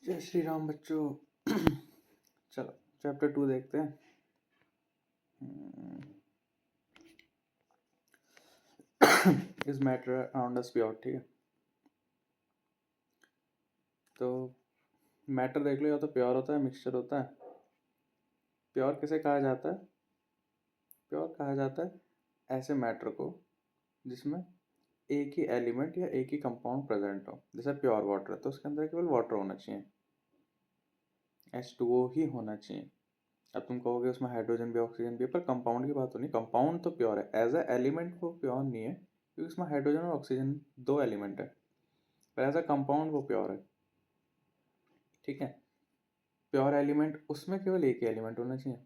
जय श्री राम बच्चों। चलो चैप्टर 2 देखते हैं। इस मैटर अराउंड अस प्योर, ठीक है। तो मैटर देख लो, या तो प्योर होता है, मिक्सचर होता है। प्योर किसे कहा जाता है? प्योर कहा जाता है ऐसे मैटर को जिसमें एक ही एलिमेंट या एक ही कंपाउंड प्रेजेंट हो। जैसे प्योर वाटर है तो उसके अंदर केवल वाटर होना चाहिए, H2O ही होना चाहिए। अब तुम कहोगे उसमें हाइड्रोजन भी ऑक्सीजन भी है, पर कंपाउंड की बात हो नहीं। कंपाउंड तो प्योर है, एज अ एलिमेंट वो प्योर नहीं है क्योंकि उसमें हाइड्रोजन और ऑक्सीजन दो एलिमेंट है, पर एज अ कंपाउंड वो प्योर है, ठीक है। प्योर एलिमेंट उसमें केवल एक ही एलिमेंट होना चाहिए।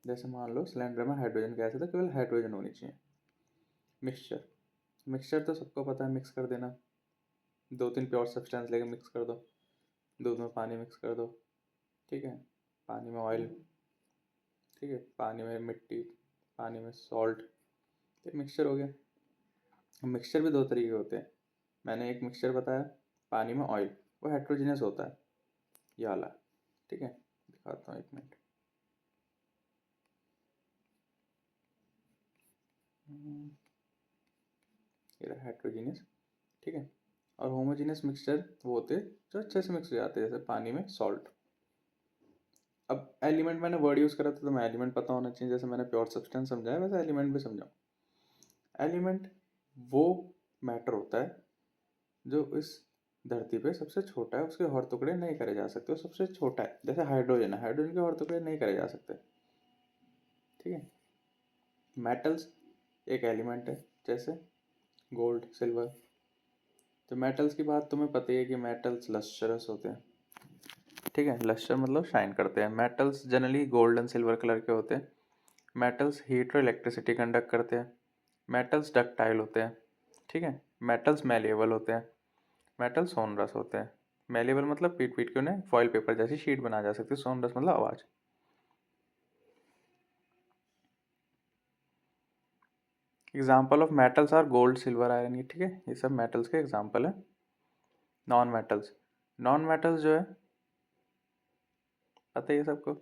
जैसे मान लो सिलेंडर में हाइड्रोजन गैस है तो केवल हाइड्रोजन होनी चाहिए। मिक्सचर, मिक्सचर तो सबको पता है, मिक्स कर देना। दो तीन प्योर सब्सटेंस लेके मिक्स कर दो, दूध में पानी मिक्स कर दो, ठीक है। पानी में ऑयल, ठीक है। पानी में मिट्टी, पानी में सॉल्ट, तो मिक्सचर हो गया। मिक्सचर भी दो तरीके के होते हैं। मैंने एक मिक्सचर बताया पानी में ऑयल, वो हेट्रोजीनियस होता है, ये वाला, ठीक है। दिखाता हूँ एक मिनट। ये हेट्रोजीनियस, ठीक है। और होमोजीनियस मिक्सचर वो होते हैं जो अच्छे से मिक्स हो जाते हैं, जैसे पानी में सॉल्ट। अब एलिमेंट मैंने वर्ड यूज़ करा था तो मैं एलिमेंट पता होना चाहिए। जैसे मैंने प्योर सब्सटेंस समझाया वैसे एलिमेंट भी समझाऊँ। एलिमेंट वो मैटर होता है जो इस धरती पे सबसे छोटा है, उसके और टुकड़े नहीं करे जा सकते, वो सबसे छोटा है। जैसे हाइड्रोजन है, हाइड्रोजन के और टुकड़े नहीं करे जा सकते, ठीक है। मेटल्स एक एलिमेंट है, जैसे गोल्ड, सिल्वर। तो मेटल्स की बात तुम्हें पता ही है कि मेटल्स लस्टरस होते हैं, ठीक है। लस्टर मतलब शाइन करते हैं। Metals generally gold and silver colour के होते हैं। मेटल्स हीट और इलेक्ट्रिसिटी कंडक्ट करते हैं। मेटल्स डक्टाइल होते हैं, ठीक है। मेटल्स मेलेबल होते हैं। मेटल सोनरस होते हैं। मेलेबल मतलब पीट पीट के उन्हें फॉइल पेपर जैसी शीट बना जा सकती है। सोनरस मतलब आवाज़। Example of metals are gold, silver, iron, ये ठीक है, ये सब मेटल्स के एग्जाम्पल है। नॉन मेटल्स, नॉन मेटल्स जो है पता ही है सबको,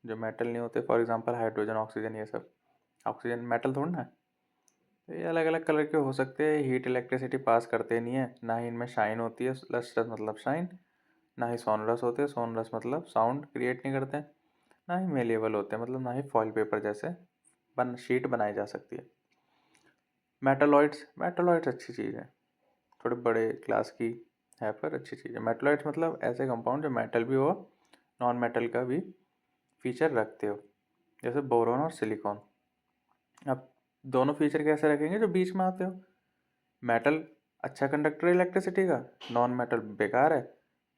जो मेटल नहीं होते। फॉर एग्जांपल हाइड्रोजन, ऑक्सीजन, ये सब। ऑक्सीजन मेटल थोड़ा ना है। तो ये अलग अलग कलर के हो सकते हैं, हीट इलेक्ट्रिसिटी पास करते नहीं है, ना ही इनमें शाइन होती है, लस्ट्रस मतलब शाइन, ना ही सोनरस होते हैं, सोनरस मतलब साउंड क्रिएट नहीं करते, ना ही मेलेबल होते हैं, मतलब ना ही फॉइल पेपर जैसे शीट बनाई जा सकती है। मेटलॉइड्स, मेटलॉइड्स अच्छी चीज़ है, थोड़े बड़े क्लास की है पर अच्छी चीज़ है। मेटलॉइड्स मतलब ऐसे कंपाउंड जो मेटल भी हो, नॉन मेटल का भी फीचर रखते हो, जैसे बोरोन और सिलिकॉन। अब दोनों फीचर कैसे रखेंगे? जो बीच में आते हो। मेटल अच्छा कंडक्टर है इलेक्ट्रिसिटी का, नॉन मेटल बेकार है।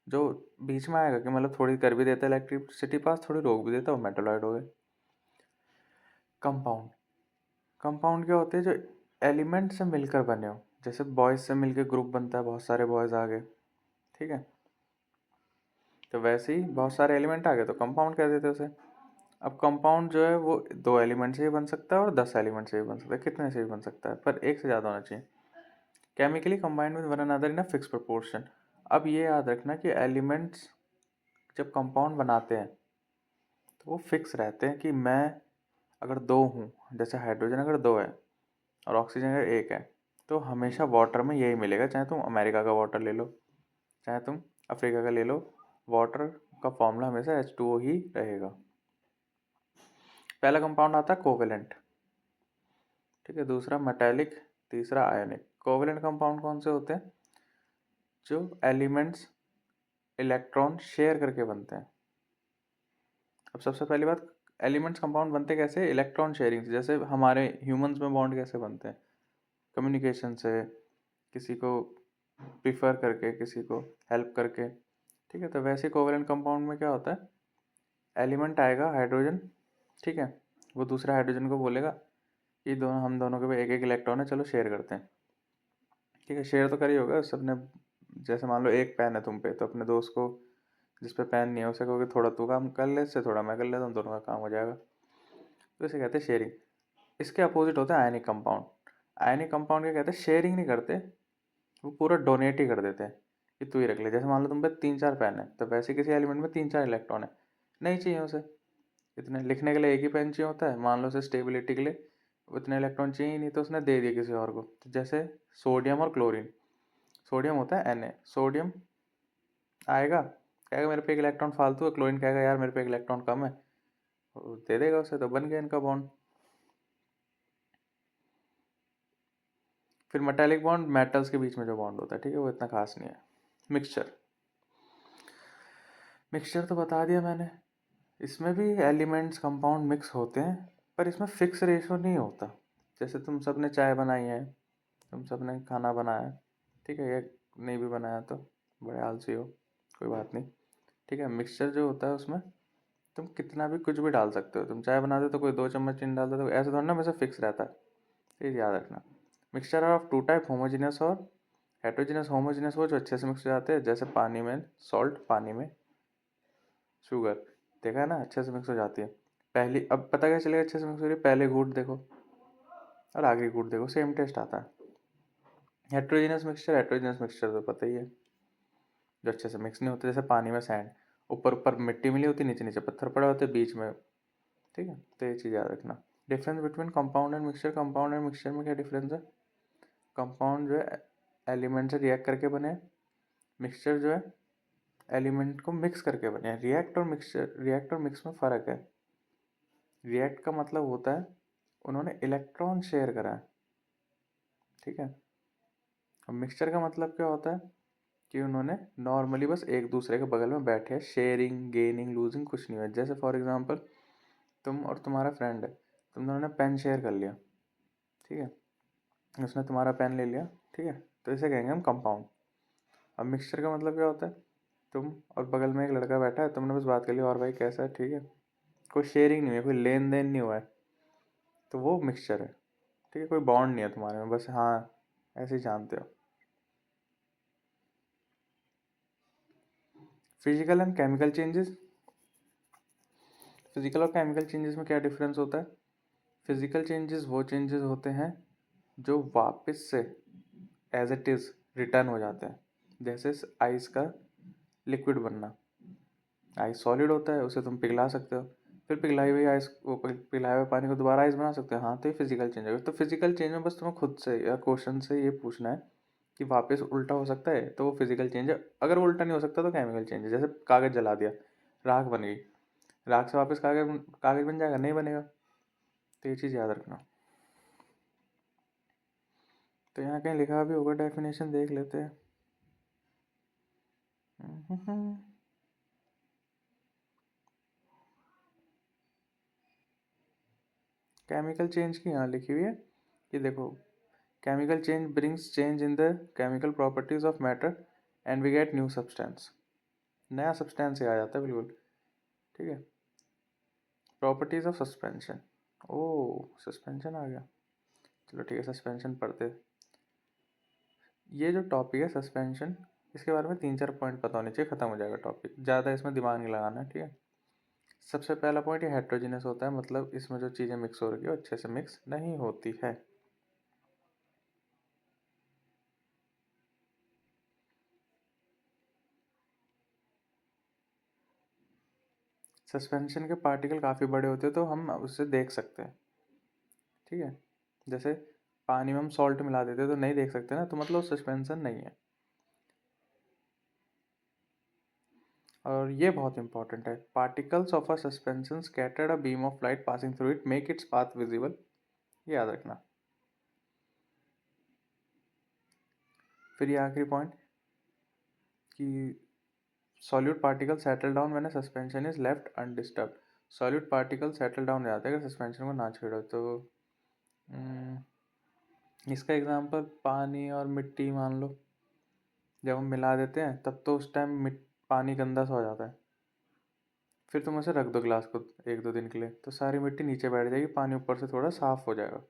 जो बीच में आएगा कि मतलब थोड़ी कर भी देता है इलेक्ट्रिसिटी पास, थोड़ी रोक भी देता है, वो मेटलॉइड हो गए। कंपाउंड, कंपाउंड क्या होते हैं? जो एलिमेंट से मिलकर बने हो। जैसे बॉयज से मिलकर ग्रुप बनता है, बहुत सारे बॉयज आ गए, ठीक है। तो वैसे ही बहुत सारे एलिमेंट आ गए तो कंपाउंड कह देते हैं उसे। अब कंपाउंड जो है वो दो एलिमेंट से ही बन सकता है और 10 एलिमेंट से भी बन सकता है, कितने से भी बन सकता है, पर एक से ज़्यादा होना चाहिए। Chemically combined with one another in a fix proportion. अब ये याद रखना कि एलिमेंट्स जब कंपाउंड बनाते हैं तो वो फिक्स रहते हैं कि मैं अगर दो हूँ, जैसे हाइड्रोजन अगर दो है और ऑक्सीजन अगर एक है, तो हमेशा वाटर में यही मिलेगा। चाहे तुम अमेरिका का वाटर ले लो, चाहे तुम अफ्रीका का ले लो, वाटर का फॉर्मूला हमेशा H2O ही रहेगा। पहला कंपाउंड आता है कोवेलेंट, ठीक है। दूसरा मेटालिक, तीसरा आयनिक। कोवेलेंट कंपाउंड कौन से होते हैं? जो एलिमेंट्स इलेक्ट्रॉन शेयर करके बनते हैं। अब सबसे पहली बात, एलिमेंट्स कंपाउंड बनते कैसे? इलेक्ट्रॉन शेयरिंग से। जैसे हमारे ह्यूमंस में बॉन्ड कैसे बनते हैं? कम्युनिकेशन से, किसी को प्रिफर करके, किसी को हेल्प करके, ठीक है। तो वैसे कोवेलेंट कंपाउंड में क्या होता है? एलिमेंट आएगा हाइड्रोजन, ठीक है, वो दूसरे हाइड्रोजन को बोलेगा कि दोनों, हम दोनों के भी एक एक इलेक्ट्रॉन है, चलो शेयर करते हैं, ठीक है। शेयर तो कर ही होगा सबने। जैसे मान लो एक पेन है तुम पे, तो अपने दोस्त को जिस पे पेन नहीं है उसे कहोगे थोड़ा तू काम कर ले, इससे थोड़ा मैं कर लेता हूँ, दोनों का काम हो जाएगा। तो इसे कहते हैं शेयरिंग। इसके अपोजिट होता है आयनिक कंपाउंड। आयनिक कंपाउंड क्या कहते हैं? शेयरिंग नहीं करते, वो पूरा डोनेट ही कर देते हैं कि तू ही रख ले। जैसे मान लो तुम पे 3-4 पेन है, तो वैसे किसी एलिमेंट में 3-4 इलेक्ट्रॉन है, नहीं चाहिए उसे इतने। लिखने के लिए एक ही पेन चाहिए होता है, मान लो उसे स्टेबिलिटी के लिए उतने इलेक्ट्रॉन चाहिए ही नहीं, तो उसने दे दिया किसी और को। तो जैसे सोडियम और क्लोरीन, सोडियम होता है Na, सोडियम आएगा कहेगा मेरे पे एक इलेक्ट्रॉन फालतू है, क्लोरीन कहेगा यार मेरे पे एक इलेक्ट्रॉन कम है, वो दे देगा उसे, तो बन गया इनका बॉन्ड। फिर मेटालिक बॉन्ड मेटल्स के बीच में जो बॉन्ड होता है, ठीक है, वो इतना खास नहीं है। मिक्सचर, मिक्सचर तो बता दिया मैंने। इसमें भी एलिमेंट्स कंपाउंड मिक्स होते हैं, पर इसमें फिक्स रेशो नहीं होता। जैसे तुम सब ने चाय बनाई है, तुम सब ने खाना बनाया, ठीक है, ये नहीं भी बनाया तो बड़े आलसी हो, कोई बात नहीं, ठीक है। मिक्सचर जो होता है उसमें तुम कितना भी कुछ भी डाल सकते हो। तुम चाय बनाते हो तो कोई 2 चम्मच चीनी डालता है, तो ऐसे थोड़ा ना हमेशा फिक्स रहता है, ये याद रखना। Mixture of two type, homogeneous और हेट्रोजीनियस। होमोजीनियस वो जो अच्छे से मिक्स हो जाते हैं, जैसे पानी में सॉल्ट, पानी में शुगर, देखा है ना, अच्छे से मिक्स हो जाती है। पहली, अब पता क्या चलेगा अच्छे से मिक्स हो रही है, पहले घूट देखो और आगे घूट देखो, सेम टेस्ट आता है। हेट्रोजीनियस मिक्सचर, हेट्रोजीनियस मिक्सचर तो पता ही है, जो अच्छे से मिक्स नहीं होते, जैसे पानी में सैंड, ऊपर ऊपर मिट्टी मिली होती है, नीचे नीचे पत्थर पड़े होते हैं, बीच में, ठीक है। तो ये चीज़ याद रखना। Difference between compound and mixture, compound and mixture में क्या डिफरेंस है? कंपाउंड जो है एलिमेंट से रिएक्ट करके बने, मिक्सचर जो है एलिमेंट को मिक्स करके बने। रिएक्ट और मिक्सचर, रिएक्ट और मिक्स में फ़र्क है। रिएक्ट का मतलब होता है उन्होंने इलेक्ट्रॉन शेयर करा है, ठीक है। अब मिक्सचर का मतलब क्या होता है कि उन्होंने नॉर्मली बस एक दूसरे के बगल में बैठे हैं, शेयरिंग गेनिंग लूजिंग कुछ नहीं हुआ। जैसे फॉर एग्जांपल तुम और तुम्हारा फ्रेंड है, तुम दोनों ने पेन शेयर कर लिया, ठीक है, उसने तुम्हारा पेन ले लिया, ठीक है, तो इसे कहेंगे हम कंपाउंड। अब मिक्सचर का मतलब क्या होता है, तुम और बगल में एक लड़का बैठा है, तुमने बस बात कर ली और भाई कैसा है, ठीक है, कोई शेयरिंग नहीं है, कोई लेन देन नहीं हुआ है, तो वो मिक्सचर है, ठीक है। कोई बॉन्ड नहीं है तुम्हारे में, बस हाँ ऐसे ही जानते हो। Physical and chemical changes, physical और केमिकल चेंजेस में क्या डिफरेंस होता है? फिजिकल चेंजेस वो चेंजेस होते हैं जो वापस से एज इट इज़ रिटर्न हो जाते हैं। जैसे आइस का लिक्विड बनना, आइस सॉलिड होता है, उसे तुम पिघला सकते हो, फिर पिघलाई हुई आइस, वो पिघलाए हुए पानी को दोबारा आइस बना सकते हो, हाँ, तो ये फिजिकल चेंज है। तो फिजिकल चेंज में बस तुम्हें खुद से या क्वेश्चन से ये पूछना है कि वापस उल्टा हो सकता है, तो वो फिजिकल चेंज है। अगर वो उल्टा नहीं हो सकता तो केमिकल चेंज है। जैसे कागज़ जला दिया, राख बन गई, राख से वापस कागज कागज बन जाएगा? नहीं बनेगा। तो ये चीज़ याद रखना। तो यहाँ कहीं लिखा भी होगा, डेफिनेशन देख लेते हैं। केमिकल चेंज की यहाँ लिखी हुई है कि देखो, chemical change brings change in the chemical properties of matter and we get new substance. नया सब्सटेंस आ जाता है बिल्कुल, ठीक है। प्रॉपर्टीज ऑफ सस्पेंशन, ओ सस्पेंशन आ गया, चलो ठीक है, सस्पेंशन पढ़ते। ये जो टॉपिक है सस्पेंशन, इसके बारे में 3-4 पॉइंट पता होने चाहिए, खत्म हो जाएगा टॉपिक, ज़्यादा इसमें दिमाग नहीं लगाना है, ठीक है। सबसे पहला पॉइंट, ये हेट्रोजीनियस होता है, मतलब इसमें जो चीज़ें मिक्स हो रही है वो अच्छे से मिक्स नहीं होती है। सस्पेंशन के पार्टिकल काफ़ी बड़े होते हैं, तो हम उससे देख सकते हैं, ठीक है। जैसे पानी में हम सॉल्ट मिला देते हैं तो नहीं देख सकते ना, तो मतलब सस्पेंशन नहीं है। और ये बहुत इंपॉर्टेंट है, particles of a suspension scattered a beam of light passing through it make its path visible, ये याद रखना। फिर ये आखिरी पॉइंट कि solute particle settle down when a suspension is left undisturbed. Solute particle settle down हो जाते हैं अगर सस्पेंशन को ना छेड़ो तो। इसका एग्जांपल पानी और मिट्टी मान लो, जब हम मिला देते हैं तब तो उस टाइम पानी गंदा सा हो जाता है, फिर तुम उसे रख दो ग्लास को 1-2 दिन के लिए, तो सारी मिट्टी नीचे बैठ जाएगी, पानी ऊपर से थोड़ा साफ हो जाएगा।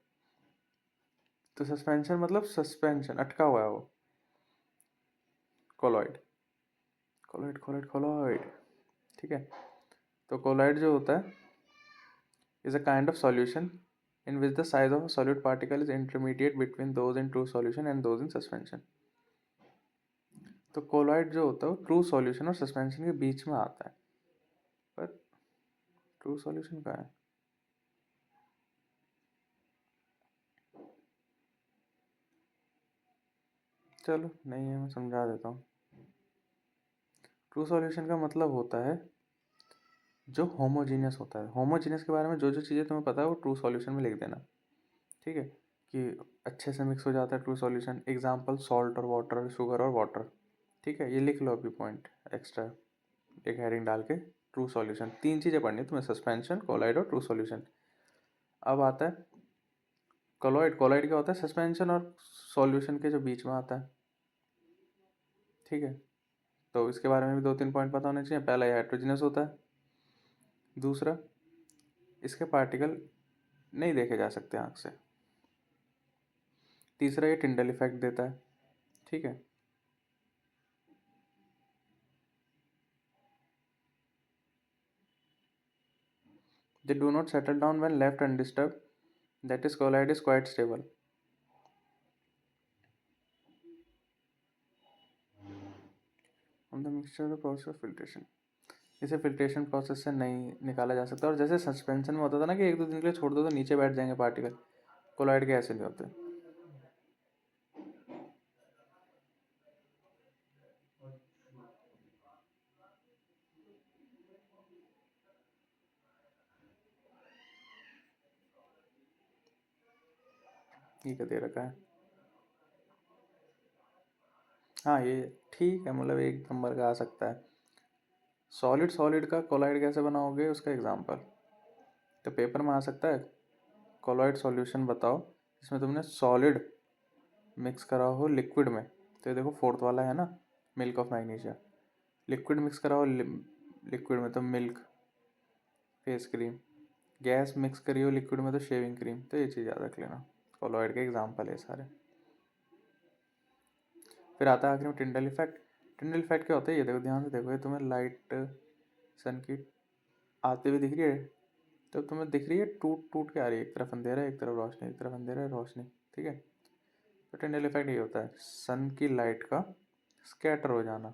तो सस्पेंशन मतलब सस्पेंशन, अटका हुआ है वो, कोलॉइड, कोलॉइड कोलॉइड कोलॉइड, ठीक है। तो कोलॉइड जो होता है is a kind of solution in which the size of a solute particle is intermediate between those in true solution and those in suspension. तो कोलॉइड जो होता है वो ट्रू सॉल्यूशन और सस्पेंशन के बीच में आता है, पर ट्रू सॉल्यूशन कहाँ है? चलो नहीं है, मैं समझा देता हूँ। ट्रू सॉल्यूशन का मतलब होता है जो होमोजीनियस होता है। होमोजीनियस के बारे में जो जो चीज़ें तुम्हें पता है वो ट्रू सॉल्यूशन में लिख देना, ठीक है, कि अच्छे से मिक्स हो जाता है ट्रू सॉल्यूशन। एग्जांपल सॉल्ट और वाटर, शुगर और वाटर, ठीक है, ये लिख लो अभी पॉइंट एक्स्ट्रा, एक हेडिंग डाल के। ट्रू सॉल्यूशन 3 चीज़ें पढ़नी तुम्हें, सस्पेंशन, कोलाइड और ट्रू सॉल्यूशन। अब आता है कोलॉइड। कोलॉइड क्या होता है? सस्पेंशन और सॉल्यूशन के जो बीच में आता है, ठीक है। तो इसके बारे में भी 2-3 पॉइंट पता होने चाहिए। पहला, ये हेट्रोजीनियस होता है। दूसरा, इसके पार्टिकल नहीं देखे जा सकते आँख से। तीसरा, ये टिंडल इफेक्ट देता है, ठीक है। They do not settle down when left undisturbed. That is, colloid is quite stable. On the mixture of the process of filtration. इसे फिल्ट्रेशन प्रोसेस से नहीं निकाला जा सकता। और जैसे सस्पेंशन में होता था ना कि 1-2 दिन के लिए छोड़ दो तो नीचे बैठ जाएंगे पार्टिकल, कोलॉइड के ऐसे नहीं होते। ये क्या दे रखा है? हाँ ये ठीक है, मतलब 1 नंबर का आ सकता है। सॉलिड सॉलिड का कोलॉइड कैसे बनाओगे, उसका एग्जांपल तो पेपर में आ सकता है। कोलॉइड सॉल्यूशन बताओ जिसमें तुमने सॉलिड मिक्स करा हो लिक्विड में। तो ये देखो फोर्थ वाला है ना, milk of magnesia. Liquid mix करा हो लिक्विड में तो milk, face cream. Gas mix करी हो लिक्विड में तो शेविंग क्रीम। तो ये चीज़ याद रख लेना, कोलॉइड के एग्जाम्पल है सारे। फिर आता है आखिर में टिंडल इफेक्ट। टिंडल इफेक्ट क्या होता है? ये देखो, ध्यान से देखो, ये तुम्हें लाइट सन की आते हुए दिख रही है, तो तुम्हें दिख रही है टूट टूट के आ रही है, एक तरफ अंधेरा है एक तरफ रोशनी, एक तरफ अंधेरा है रोशनी, ठीक है। तो टिंडल इफेक्ट ये होता है सन की लाइट का स्कैटर हो जाना,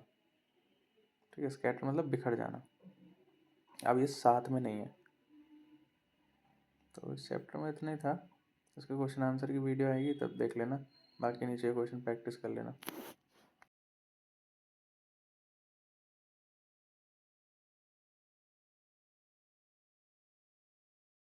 ठीक है। स्कैटर मतलब बिखर जाना। अब ये साथ में नहीं है। तो इस चैप्टर में इतना ही था। इसके क्वेश्चन आंसर की वीडियो आएगी तब देख लेना, बाकी नीचे क्वेश्चन प्रैक्टिस कर लेना।